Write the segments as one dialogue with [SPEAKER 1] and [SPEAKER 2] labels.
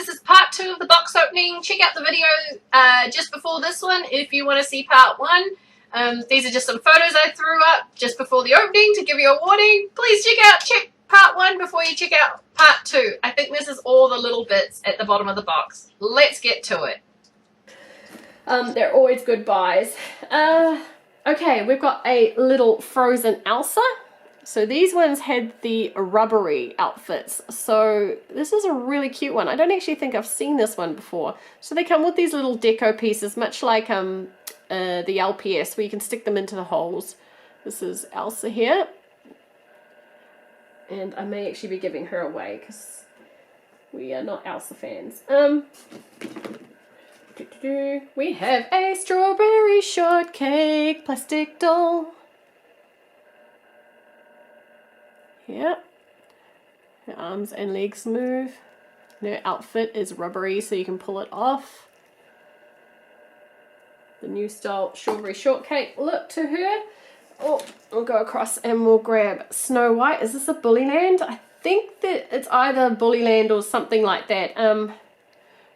[SPEAKER 1] this is part 2 of the box opening. Check out the video just before this one if you want to see part 1. These are just some photos I threw up just before the opening to give you a warning. Please check part 1 before you check out part 2. I think this is all the little bits at the bottom of the box. Let's get to it.
[SPEAKER 2] They're always good buys. Okay, we've got a little frozen Elsa. So these ones had the rubbery outfits. So this is a really cute one. I don't actually think I've seen this one before. So they come with these little deco pieces, much like the LPS, where you can stick them into the holes. This is Elsa here. And I may actually be giving her away because we are not Elsa fans. We have a strawberry shortcake plastic doll. Yeah. Her arms and legs move. Her outfit is rubbery so you can pull it off. The new style strawberry shortcake look to her. Oh, we'll go across and we'll grab Snow White. Is this a Bullyland? I think that it's either Bullyland or something like that.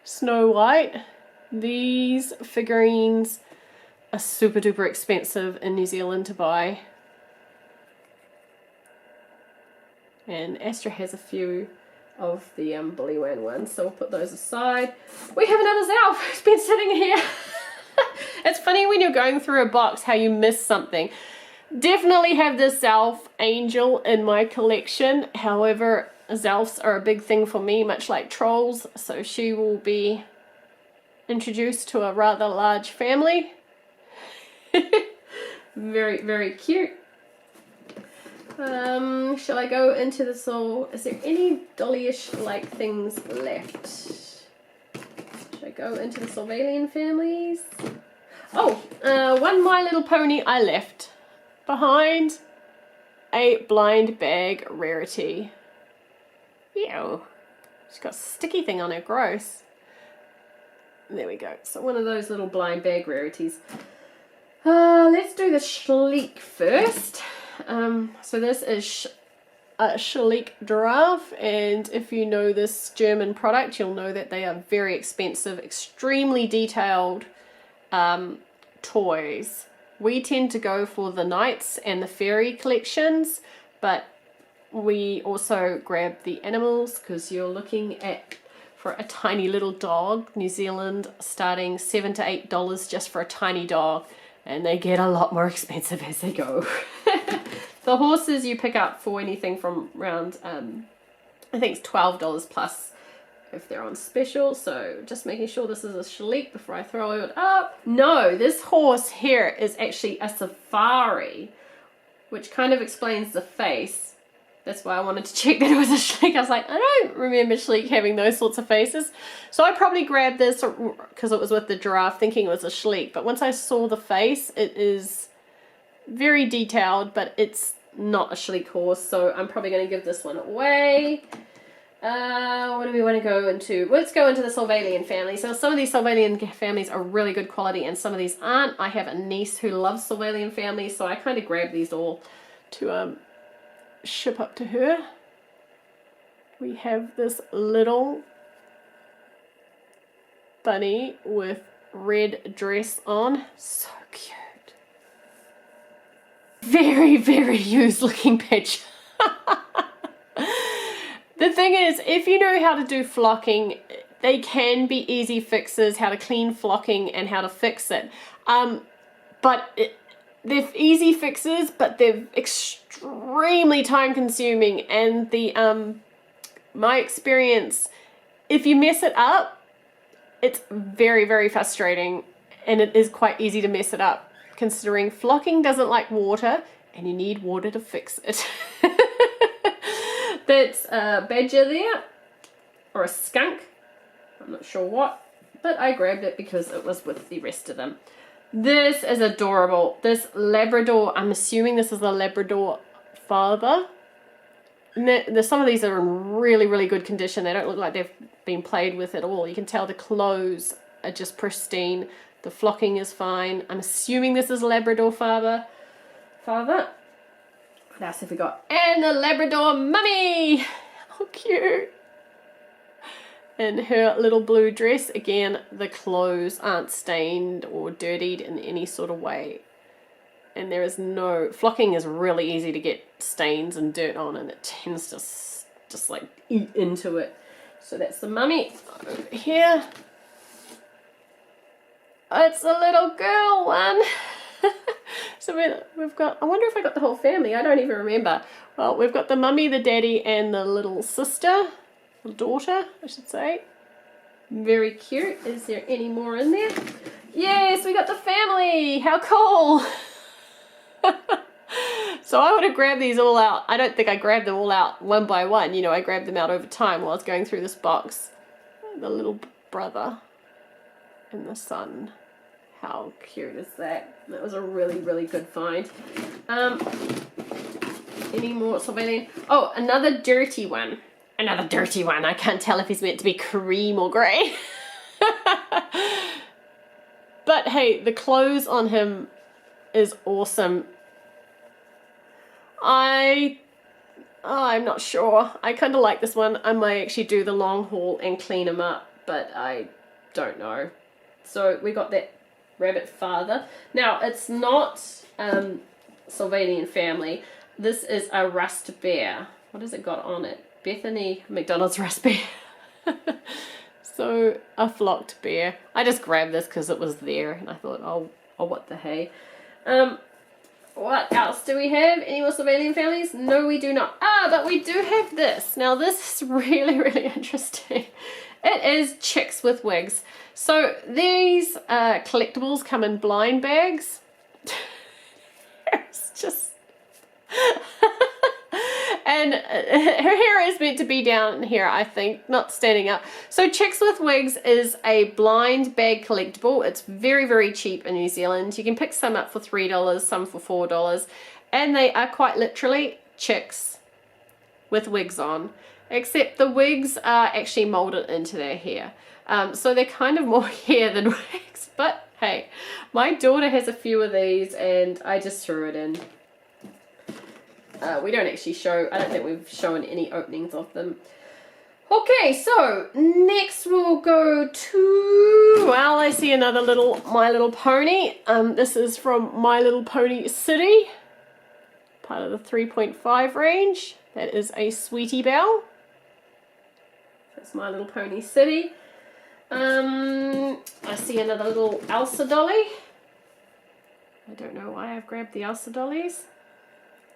[SPEAKER 2] Snow White. These figurines are super duper expensive in New Zealand to buy. And Astra has a few of the Bullyland ones, so we'll put those aside. We have another Zelf who's been sitting here. It's funny when you're going through a box how you miss something. Definitely have this Zelf Angel in my collection. However, Zelfs are a big thing for me, much like trolls, so she will be introduced to a rather large family. Very, very cute. Shall I go into the soul? Is there any dolly-ish like things left? Should I go into the Sylvanian families? Oh, one My Little Pony I left behind. A blind bag Rarity. Ew. She's got a sticky thing on her, gross. There we go. So one of those little blind bag rarities. Let's do the Schleich first. So this is a Schleich Giraffe, and if you know this German product, you'll know that they are very expensive, extremely detailed toys. We tend to go for the Knights and the Fairy collections, but we also grab the animals because you're looking at, for a tiny little dog, New Zealand starting $7 to $8 just for a tiny dog, and they get a lot more expensive as they go. The horses you pick up for anything from around, I think it's $12 plus if they're on special, so just making sure this is a Schleich before I throw it up. No, this horse here is actually a safari, which kind of explains the face. That's why I wanted to check that it was a Schleich. I was like, I don't remember Schleich having those sorts of faces. So I probably grabbed this because it was with the giraffe thinking it was a Schleich. But once I saw the face, it is very detailed, but it's not a Schleich horse. So I'm probably going to give this one away. What do we want to go into? Let's go into the Sylvanian family. So some of these Sylvanian families are really good quality and some of these aren't. I have a niece who loves Sylvanian families, so I kind of grabbed these all to ship up to her. We have this little bunny with red dress on. So cute. Very, very used looking picture. The thing is, if you know how to do flocking, they can be easy fixes, how to clean flocking and how to fix it. They're easy fixes, but they're extremely time consuming, and my experience, if you mess it up, it's very, very frustrating, and it is quite easy to mess it up, considering flocking doesn't like water, and you need water to fix it. That's a badger there, or a skunk, I'm not sure what, but I grabbed it because it was with the rest of them. This is adorable. This Labrador, I'm assuming this is the Labrador father. Some of these are in really, really good condition. They don't look like they've been played with at all. You can tell the clothes are just pristine. The flocking is fine. I'm assuming this is a Labrador father. What else have we got? And the Labrador mummy! How cute. in her little blue dress. Again, the clothes aren't stained or dirtied in any sort of way. And there is no... Flocking is really easy to get stains and dirt on, and it tends to just like eat into it. So that's the mummy over here. It's a little girl one. So we've got... I wonder if I got the whole family. I don't even remember. Well, we've got the mummy, the daddy, and the little sister. Or daughter, I should say. Very cute. Is there any more in there? Yes, we got the family. How cool. So I would have grabbed these all out. I don't think I grabbed them all out one by one. You know, I grabbed them out over time while I was going through this box. The little brother and the son. How cute is that? That was a really, really good find. Any more Sylvanian? Oh, another dirty one. Another dirty one. I can't tell if he's meant to be cream or grey. But hey, the clothes on him is awesome. I'm not sure. I kind of like this one. I might actually do the long haul and clean him up, but I don't know. So we got that rabbit father. Now, it's not Sylvanian family. This is a rust bear. What has it got on it? Bethany McDonald's rust bear. So, a flocked bear. I just grabbed this because it was there, and I thought, oh, what the hey. What else do we have? Any more Sylvanian families? No, we do not. Ah, but we do have this. Now, this is really, really interesting. It is chicks with wigs. So, these collectibles come in blind bags. It's just... And her hair is meant to be down here, I think, not standing up. So Chicks with Wigs is a blind bag collectible. It's very, very cheap in New Zealand. You can pick some up for $3, some for $4. And they are quite literally chicks with wigs on. Except the wigs are actually molded into their hair. So they're kind of more hair than wigs. But hey, my daughter has a few of these and I just threw it in. We don't actually show, I don't think we've shown any openings of them. Okay, so next we'll go to, well, I see another little My Little Pony. This is from My Little Pony City, part of the 3.5 range. That is a Sweetie Belle. That's My Little Pony City. I see another little Elsa dolly. I don't know why I've grabbed the Elsa dollies.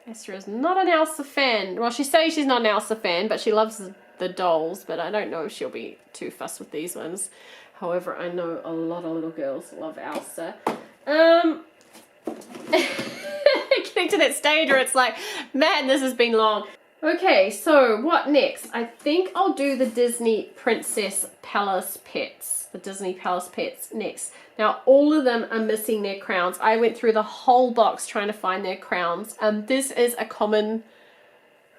[SPEAKER 2] Esther is not an Elsa fan. Well, she says she's not an Elsa fan, but she loves the dolls, but I don't know if she'll be too fussed with these ones. However, I know a lot of little girls love Elsa. Getting to that stage where it's like, man, this has been long. Okay, so what next? I think I'll do the Disney Princess Palace Pets. The Disney Palace Pets next. Now, all of them are missing their crowns. I went through the whole box trying to find their crowns. This is a common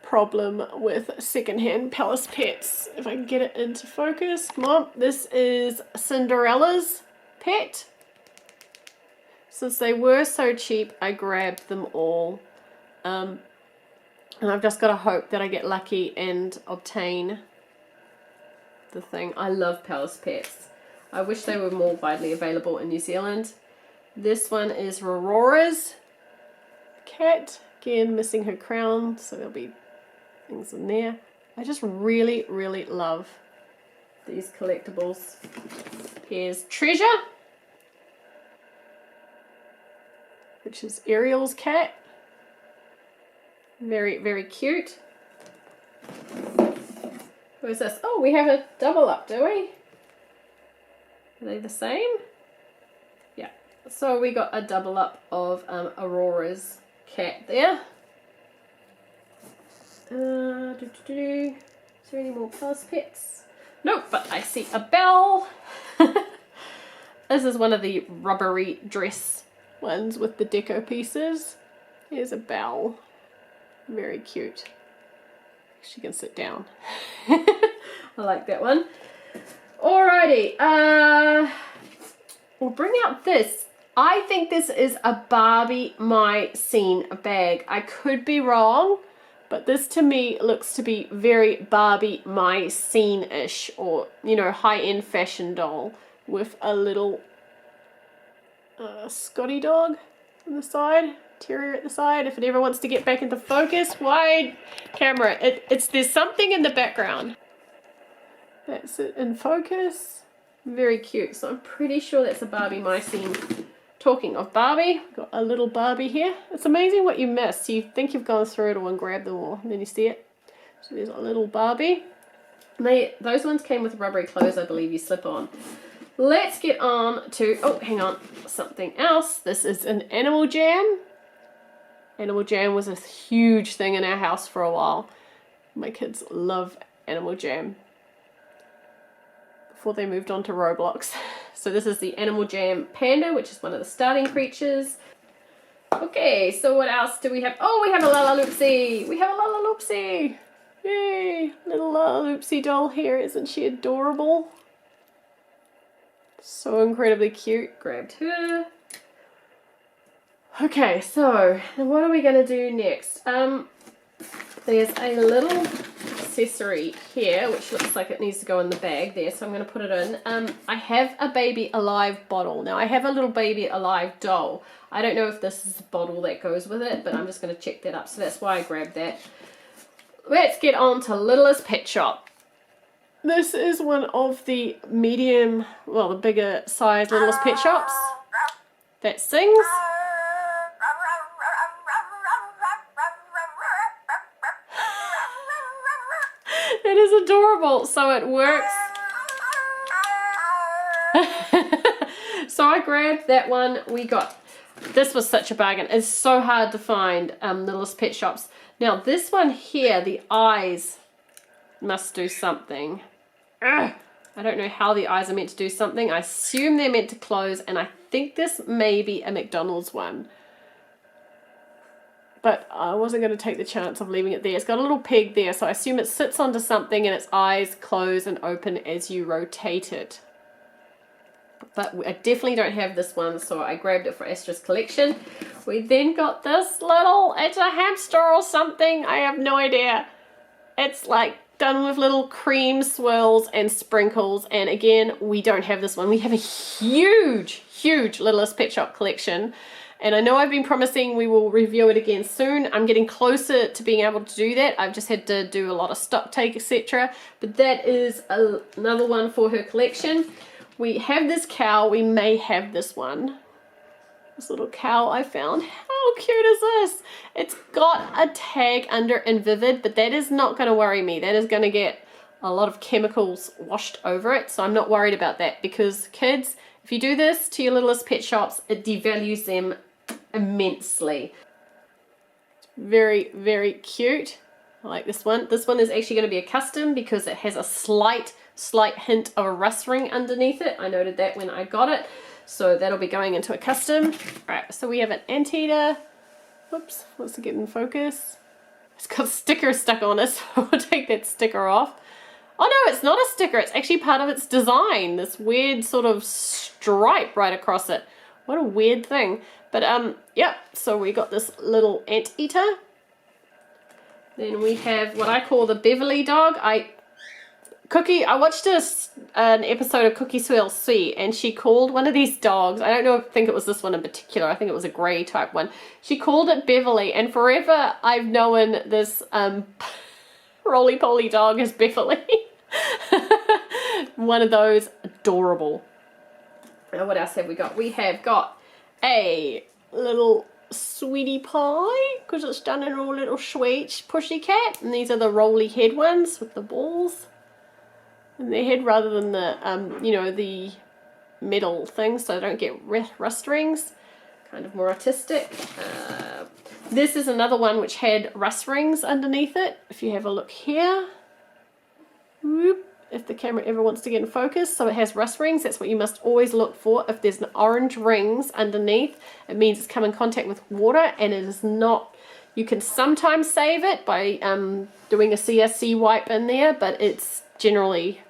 [SPEAKER 2] problem with secondhand Palace Pets. If I can get it into focus. Come on. This is Cinderella's pet. Since they were so cheap, I grabbed them all. And I've just got to hope that I get lucky and obtain the thing. I love Palace Pets. I wish they were more widely available in New Zealand. This one is Aurora's cat. Again, missing her crown, so there'll be things in there. I just really, really love these collectibles. Here's Treasure, which is Ariel's cat. Very, very cute. Who is this? Oh, we have a double up, do we? Are they the same? Yeah. So we got a double up of Aurora's cat there. Is there any more Palace Pets? Nope, but I see a Belle. This is one of the rubbery dress ones with the deco pieces. Here's a Belle. Very cute. She can sit down. I like that one. Alrighty, we'll bring out this. I think this is a Barbie My Scene bag. I could be wrong, But this to me looks to be very Barbie My Scene-ish, or, you know, high-end fashion doll with a little Scotty dog on the side, terrier at the side. If it ever wants to get back into focus, wide camera. There's something in the background. That's it in focus. Very cute. So I'm pretty sure that's a Barbie My Scene. Talking of Barbie, we've got a little Barbie here. It's amazing what you miss. You think you've gone through it all and grabbed them all, and then you see it. So there's a little Barbie. Those ones came with rubbery clothes, I believe you slip on. Let's get on to, oh, hang on, something else. This is an Animal Jam. Animal Jam was a huge thing in our house for a while. My kids love Animal Jam. Before they moved on to Roblox. So this is the Animal Jam Panda, which is one of the starting creatures. Okay, so what else do we have? Oh, we have a Lalaloopsy. We have a Lalaloopsy. Yay, little Lalaloopsy doll here. Isn't she adorable? So incredibly cute. Grabbed her. Okay, so what are we going to do next? There's a little accessory here, which looks like it needs to go in the bag there, so I'm going to put it in. I have a Baby Alive bottle. Now, I have a little Baby Alive doll. I don't know if this is the bottle that goes with it, but I'm just going to check that up, so that's why I grabbed that. Let's get on to Littlest Pet Shop. This is one of the medium, well, the bigger size Littlest Pet Shops that sings. It is adorable. So it works. So I grabbed that one. This was such a bargain. It's so hard to find Littlest Pet Shops. Now this one here, the eyes must do something. Ugh. I don't know how the eyes are meant to do something. I assume they're meant to close, and I think this may be a McDonald's one. But I wasn't going to take the chance of leaving it there. It's got a little peg there, so I assume it sits onto something and its eyes close and open as you rotate it. But I definitely don't have this one, so I grabbed it for Astra's collection. We then got this little, it's a hamster or something, I have no idea. It's like done with little cream swirls and sprinkles, and again, we don't have this one. We have a huge, huge Littlest Pet Shop collection. And I know I've been promising we will review it again soon. I'm getting closer to being able to do that. I've just had to do a lot of stock take, etc. But that is another one for her collection. We have this cow. We may have this one. This little cow I found. How cute is this? It's got a tag under in Vivid, but that is not going to worry me. That is going to get a lot of chemicals washed over it. So I'm not worried about that, because kids, if you do this to your Littlest Pet Shops, it devalues them immensely. It's very, very cute. I like this one. This one is actually going to be a custom because it has a slight hint of a rust ring underneath it. I noted that when I got it. So that'll be going into a custom. Alright, so we have an anteater. Whoops, wants to get in focus. It's got stickers stuck on it, so I'll take that sticker off. Oh no, it's not a sticker. It's actually part of its design. This weird sort of stripe right across it. What a weird thing. But yep, so we got this little anteater. Then we have what I call the Beverly dog. I watched an episode of Cookie CLC, and she called one of these dogs, I don't think it was this one in particular, I think it was a grey type one. She called it Beverly, and forever I've known this roly-poly dog as Beverly. One of those, adorable. Now what else have we got? We have got a little sweetie pie, because it's done in a little sweet pussycat, and these are the roly head ones with the balls in their head rather than the you know, the metal thing, so they don't get rust rings. Kind of more artistic. This is another one which had rust rings underneath it. If you have a look here, whoop, if the camera ever wants to get in focus, so it has rust rings. That's what you must always look for. If there's an orange rings underneath, it means it's come in contact with water, and it is not. You can sometimes save it by doing a CSC wipe in there, but it's generally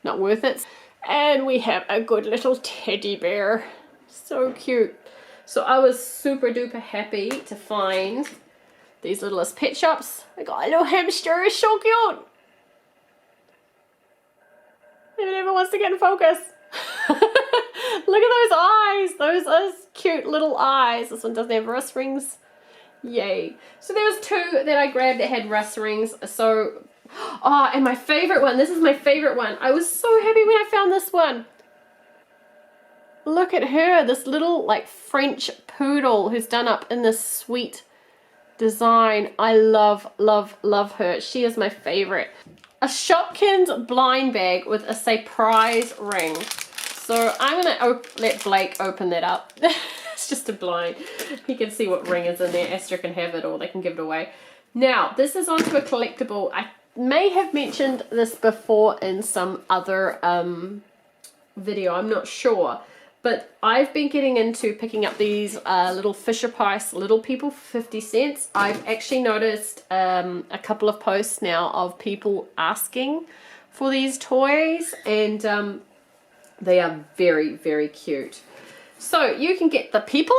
[SPEAKER 2] not worth it. And we have a good little teddy bear. So cute. So I was super duper happy to find these Littlest pet shops. I got a little hamster, it's so cute. It never wants to get in focus. Look at those eyes. Those are cute little eyes. This one doesn't have wrist rings. Yay. So there was two that I grabbed that had wrist rings. So, oh, and my favorite one. This is my favorite one. I was so happy when I found this one. Look at her. This little like French poodle who's done up in this sweet design. I love, love, love her. She is my favorite. A Shopkins blind bag with a surprise ring. So I'm gonna let Blake open that up. It's just a blind. He can see what ring is in there. Astra can have it or they can give it away. Now, this is onto a collectible. I may have mentioned this before in some other video. I'm not sure. But I've been getting into picking up these little Fisher Price Little People for 50 cents. I've actually noticed a couple of posts now of people asking for these toys, and they are very, very cute. So you can get the people.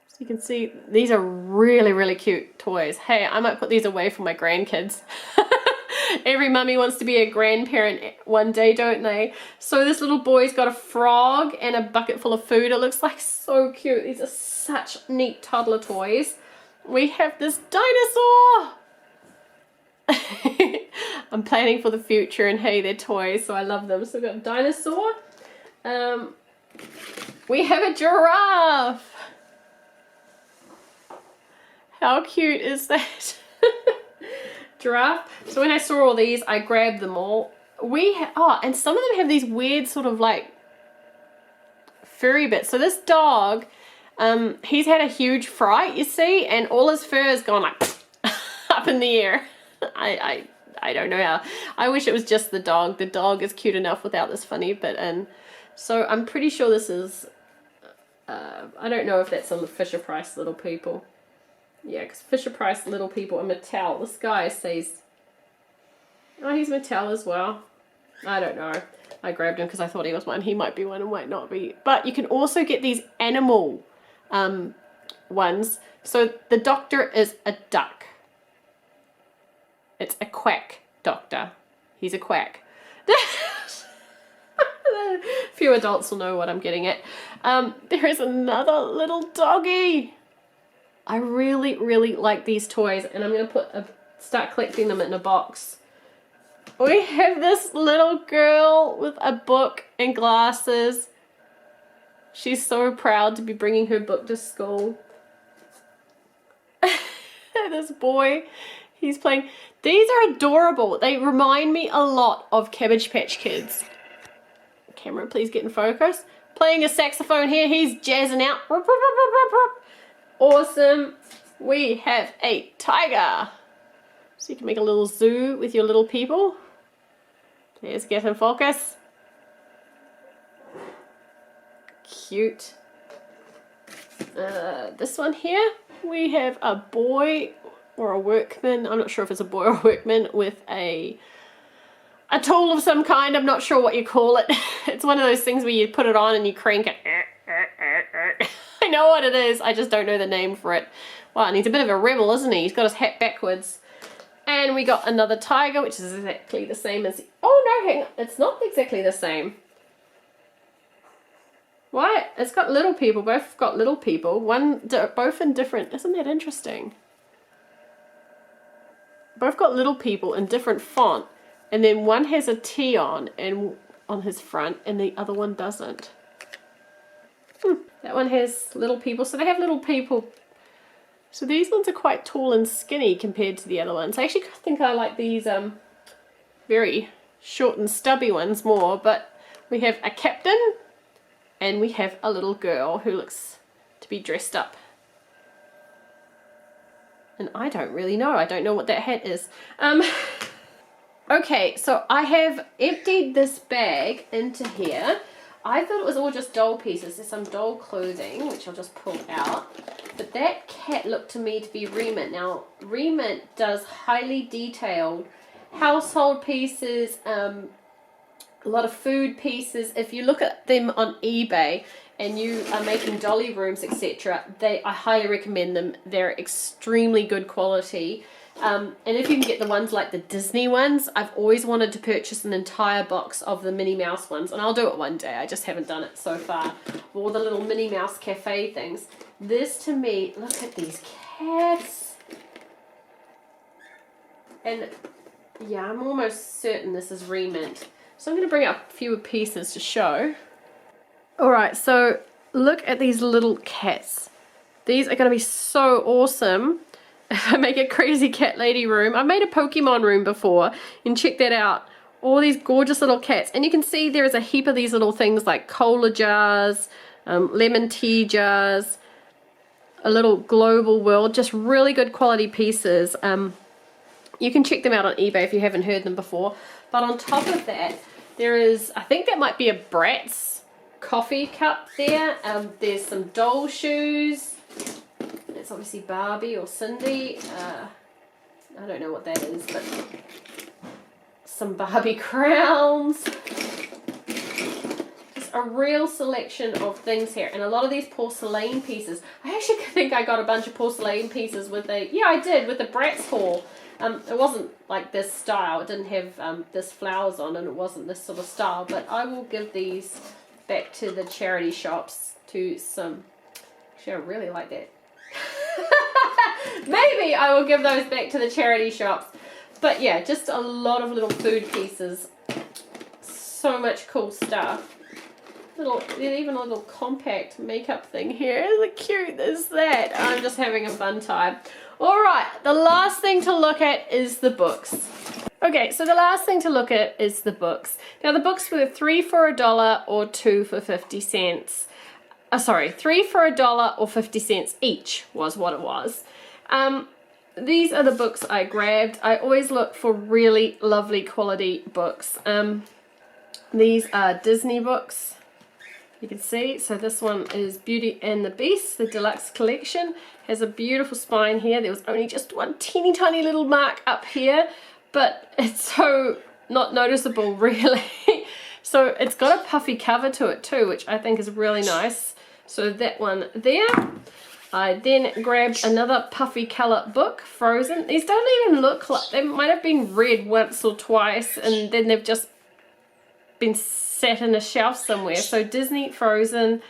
[SPEAKER 2] So you can see these are really, really cute toys. Hey, I might put these away for my grandkids. Every mummy wants to be a grandparent one day, don't they? So this little boy's got a frog and a bucket full of food. It looks like so cute. These are such neat toddler toys. We have this dinosaur. I'm planning for the future, and hey, they're toys, so I love them. So we've got a dinosaur. We have a giraffe. How cute is that? Giraffe. So when I saw all these, I grabbed them all. And some of them have these weird sort of like furry bits. So this dog, he's had a huge fright, you see, and all his fur has gone like up in the air. I don't know how. I wish it was just the dog. The dog is cute enough without this funny bit in. So I'm pretty sure this is, I don't know if that's on the Fisher Price Little People. Yeah, because Fisher Price Little People and Mattel. This guy says, oh, he's Mattel as well. I don't know. I grabbed him because I thought he was one. He might be one and might not be. But you can also get these animal ones. So the doctor is a duck. It's a quack doctor. He's a quack. Few adults will know what I'm getting at. There is another little doggy. I really, really like these toys, and I'm going to start collecting them in a box. We have this little girl with a book and glasses. She's so proud to be bringing her book to school. This boy, he's playing. These are adorable. They remind me a lot of Cabbage Patch Kids. Camera, please get in focus. Playing a saxophone here. He's jazzing out. Awesome. We have a tiger. So you can make a little zoo with your little people. Please get in focus. Cute. This one here, we have a boy or a workman. I'm not sure if it's a boy or a workman with a tool of some kind. I'm not sure what you call it. It's one of those things where you put it on and you crank it. I know what it is. I just don't know the name for it. Wow, and he's a bit of a rebel, isn't he? He's got his hat backwards. And we got another tiger, which is exactly the same as... Oh, no, hang on. It's not exactly the same. Why? It's got little people. Both got little people. Both in different... Isn't that interesting? Both got little people in different font. And then one has a T on his front, and the other one doesn't. That one has little people. So they have little people. So these ones are quite tall and skinny compared to the other ones. I actually think I like these very short and stubby ones more. But we have a captain and we have a little girl who looks to be dressed up. And I don't really know. I don't know what that hat is. Okay, so I have emptied this bag into here. I thought it was all just doll pieces. There's some doll clothing, which I'll just pull out. But that cat looked to me to be Re-ment. Now, Re-ment does highly detailed household pieces, a lot of food pieces. If you look at them on eBay and you are making dolly rooms, etc., I highly recommend them. They're extremely good quality. And if you can get the ones like the Disney ones, I've always wanted to purchase an entire box of the Minnie Mouse ones, and I'll do it one day. I just haven't done it so far. All the little Minnie Mouse cafe things. This to me, look at these cats. And yeah, I'm almost certain this is Re-ment. So I'm going to bring up a few pieces to show. Alright, so look at these little cats. These are going to be so awesome if I make a crazy cat lady room. I've made a Pokemon room before, and check that out. All these gorgeous little cats. And you can see there is a heap of these little things like cola jars, lemon tea jars, a little global world, just really good quality pieces. You can check them out on eBay if you haven't heard them before. But on top of that, there is, I think that might be a Bratz coffee cup there. There's some doll shoes. It's obviously Barbie or Cindy. I don't know what that is, but some Barbie crowns. Just a real selection of things here, and a lot of these porcelain pieces. I actually think I got a bunch of porcelain pieces with I did, with the Bratz haul. It wasn't like this style. It didn't have this flowers on, and it wasn't this sort of style, but I will give these back to the charity shops to some, actually I really like that. Maybe I will give those back to the charity shops. But yeah, just a lot of little food pieces. So much cool stuff. There's even a little compact makeup thing here. How cute is that? I'm just having a fun time. Alright, the last thing to look at is the books. Okay, so the last thing to look at is the books. Now the books were 3 for $1 or 2 for 50 cents. Sorry, 3 for $1 or 50 cents each was what it was. These are the books I grabbed. I always look for really lovely quality books. These are Disney books. You can see, so this one is Beauty and the Beast, the deluxe collection. Has a beautiful spine here. There was only just one teeny tiny little mark up here, but it's so not noticeable really. So it's got a puffy cover to it too, which I think is really nice. So that one there. I then grabbed another puffy colour book, Frozen. These don't even look like, they might have been read once or twice and then they've just been sat in a shelf somewhere. So Disney Frozen,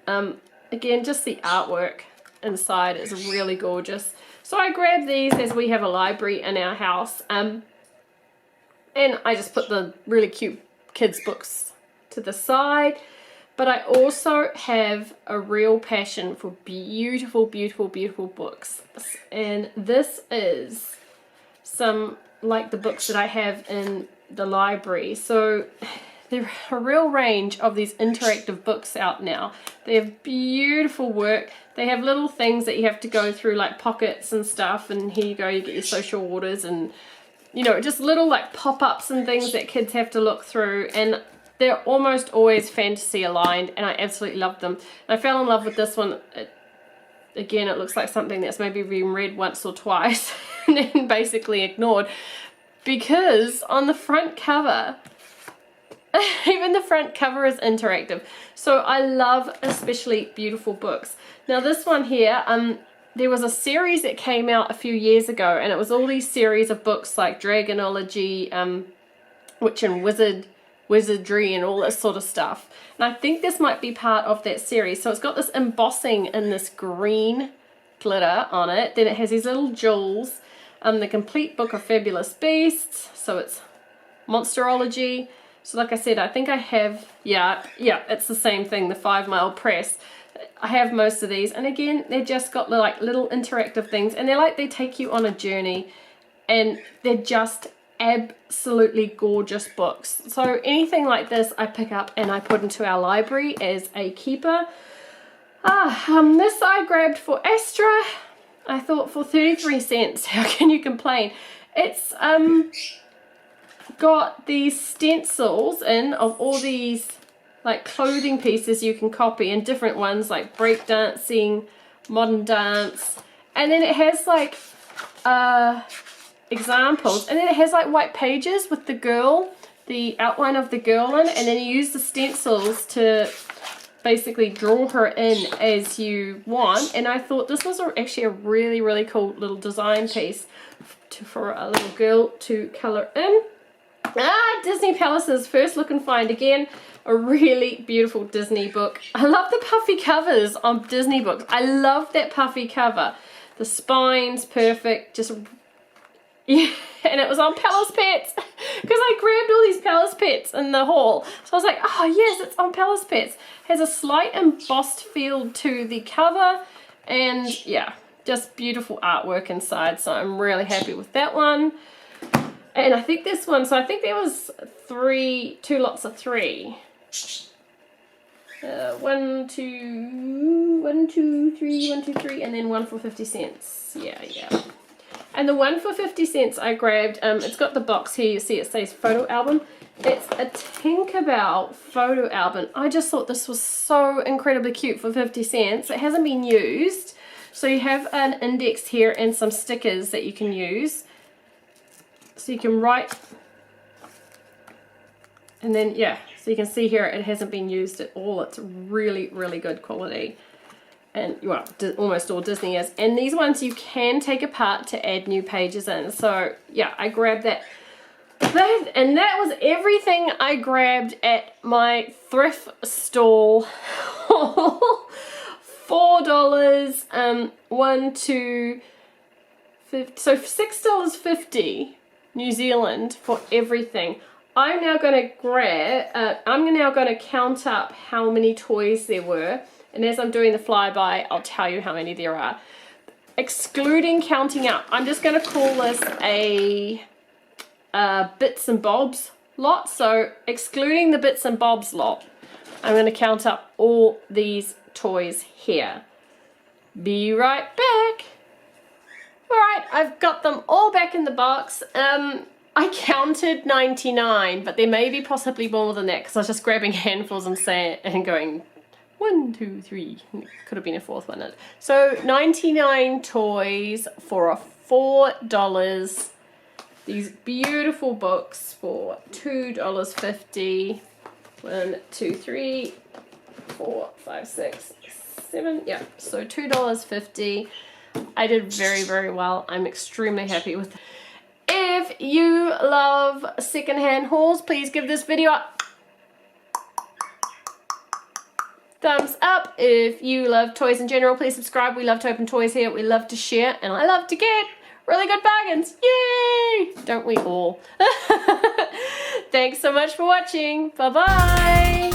[SPEAKER 2] again, just the artwork inside is really gorgeous. So I grabbed these as we have a library in our house, and I just put the really cute kids books to the side. But I also have a real passion for beautiful, beautiful, beautiful books. And this is some, like the books that I have in the library. So there are a real range of these interactive books out now. They have beautiful work. They have little things that you have to go through, like pockets and stuff. And here you go, you get your social orders and, you know, just little like pop-ups and things that kids have to look through. And they're almost always fantasy aligned, and I absolutely love them. And I fell in love with this one. Again, it looks like something that's maybe been read once or twice and then basically ignored, because on the front cover, even the front cover is interactive. So I love especially beautiful books. Now this one here, there was a series that came out a few years ago, and it was all these series of books like Dragonology, Witch and Wizardry and all this sort of stuff. And I think this might be part of that series. So it's got this embossing in this green glitter on it. Then it has these little jewels. The complete book of Fabulous Beasts. So it's Monsterology. So like I said, I think I have, yeah, it's the same thing, the 5 Mile Press. I have most of these. And again, they've just got like little interactive things. And they're like, they take you on a journey. And they're just absolutely gorgeous books. So anything like this I pick up and I put into our library as a keeper. This I grabbed for Astra. I thought for 33 cents, how can you complain? It's got these stencils in of all these like clothing pieces you can copy, and different ones like breakdancing, modern dance, and then it has like examples, and then it has like white pages with the girl, the outline of the girl in, and then you use the stencils to basically draw her in as you want, and I thought this was actually a really, really cool little design piece for a little girl to colour in. Disney Palace's First Look and Find. Again, a really beautiful Disney book. I love the puffy covers on Disney books. I love that puffy cover. The spine's perfect, just, yeah, and it was on Palace Pets because I grabbed all these Palace Pets in the haul. So I was like, oh yes, it's on Palace Pets. Has a slight embossed feel to the cover, and yeah, just beautiful artwork inside. So I'm really happy with that one. And I think this one, so I think there was two lots of 3. 1, 2, 3, and then 1 for 50 cents. Yeah. And the 1 for 50 cents I grabbed, it's got the box here, you see it says photo album. It's a Tinkerbell photo album. I just thought this was so incredibly cute for 50 cents. It hasn't been used. So you have an index here and some stickers that you can use. So you can write, and then yeah, so you can see here it hasn't been used at all. It's really, really good quality, and well, almost all Disney is. And these ones you can take apart to add new pages in. So yeah, I grabbed that, and that was everything I grabbed at my thrift stall. $4, 1, 2, 50, so $6.50 New Zealand for everything. I'm now going to count up how many toys there were, and as I'm doing the flyby, I'll tell you how many there are. Excluding counting up, I'm just going to call this a bits and bobs lot. So excluding the bits and bobs lot, I'm going to count up all these toys here. Be right back. Alright, I've got them all back in the box. I counted 99, but there may be possibly more than that because I was just grabbing handfuls and going 1, 2, 3. Could have been a fourth one. So 99 toys for $4. These beautiful books for $2.50. 1, 2, 3, 4, 5, 6, 7. Yeah, so $2.50. I did very, very well. I'm extremely happy with it. If you love secondhand hauls, please give this video a thumbs up. If you love toys in general, please subscribe. We love to open toys here. We love to share, and I love to get really good bargains. Yay! Don't we all? Thanks so much for watching. Bye-bye.